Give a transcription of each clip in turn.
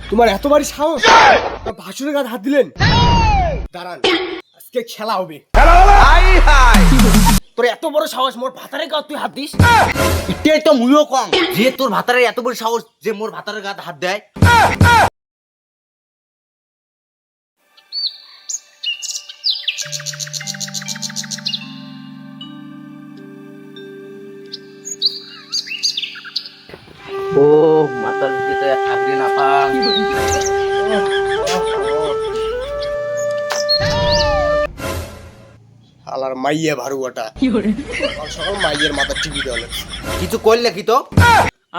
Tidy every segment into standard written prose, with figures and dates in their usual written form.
তোমার এত বাড়ি সাহস, ভাসুরের গায়ে হাত দিলেন? দাঁড়ান, আজকে খেলা হবে। তোর এত বড় সাহস, মোর ভাতারে গায়ে তুই হাত দিস? এটাই তো মুইও কম যে তোর ভাতারের এত বড় সাহস যে মোর ভাতারের গায়ে হাত দেয়। ও মাথার ভিতরে থাকবে না পা। শালার মাইয়া ভারুয়াটা সকাল সকাল মাইয়ের মাথা টিপি দেওয়া লাগছে। কিছু করলে কি তো?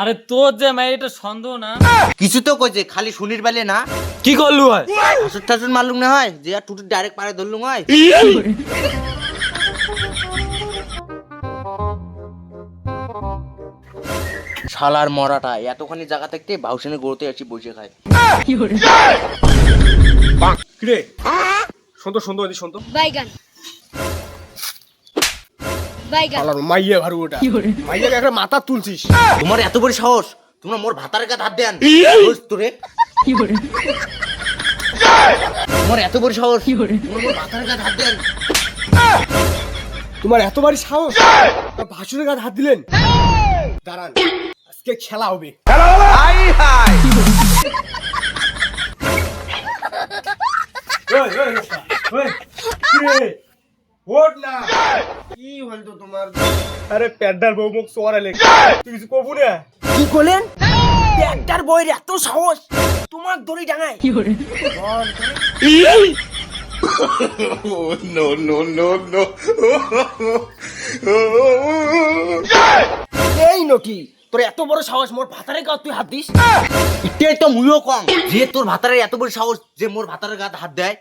আরে তোর যে মাই এটা সন্দেহ না? কিছু তো কইছে, খালি শুনির বেলে না। কি করলু হয়? হাসুর ঠাসুর মারলুম না হয় যে আর টুটু ডাইরেক্ট পারে ধরলুম হয়। শালার মরাটা এতখানি জায়গা থেকে বাউসেনে গড়তে আসি বসে খায়। কিরে শুনতো শুনতো এদি শুনতো, বাইগান বাইগান শালার মাইয়া ভারুয়াটা, মাইয়াকে একটা মাথা তুলছিস। তোমার এত বড় সাহস, তোমরা মোর ভাতার গায়ে হাত দেন তোরে? তোমার এত বড় সাহস, তোমরা মোর ভাতার গায়ে হাত দেন? তোমার এত বাড়ি সাহস, ভাসুরের গায়ে হাত দিলেন? দাঁড়ান, আজকে খেলা হবে। কি হলো তোমার? আরে প্যাডার বউ মুখ সোয়ারালে, তুই কিছু কবু না? কি করলেন? একটার বইয়ের এত সাহস, তোমার দড়ি ডাঙায়? এই নটি, তোর এত বড় সাহস, মোর ভাতারে গায়ে তুই হাত দিস? এটাই তো মুইও কম যে তোর ভাতারের এত বড় সাহস যে মোর ভাতারের গায়ে হাত দেয়।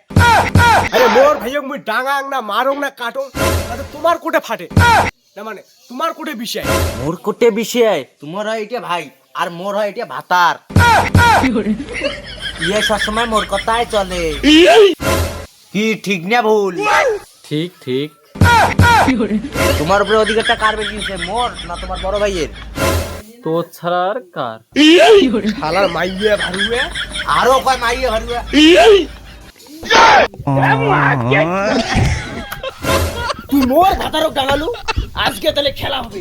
আরে মোর ভাইয়া মুই ডাঙাং না মারং না কাটং, তাতে তোমার কোটে ফাটে না, মানে তোমার কোটে বিষয়। মোর কোটে বিষয়, তোমার হয় এটা ভাই আর মোর হয় এটা ভাতার। ইয়ে সবসময় মোর কথাই চলে। কি ঠিক না ভুল? ঠিক ঠিক। তোমার উপরে অধিকারটা কার বেশি আছে, মোর না তোমার বড় ভাইয়ের? তোর ছাড়া আর কার? শালার মাইয়া ভারুয়া, আরো কয় মাইয়ে হারুয়া। তুই মোর ভাতারও ডাঙালু, আজকে তাহলে খেলা হবে।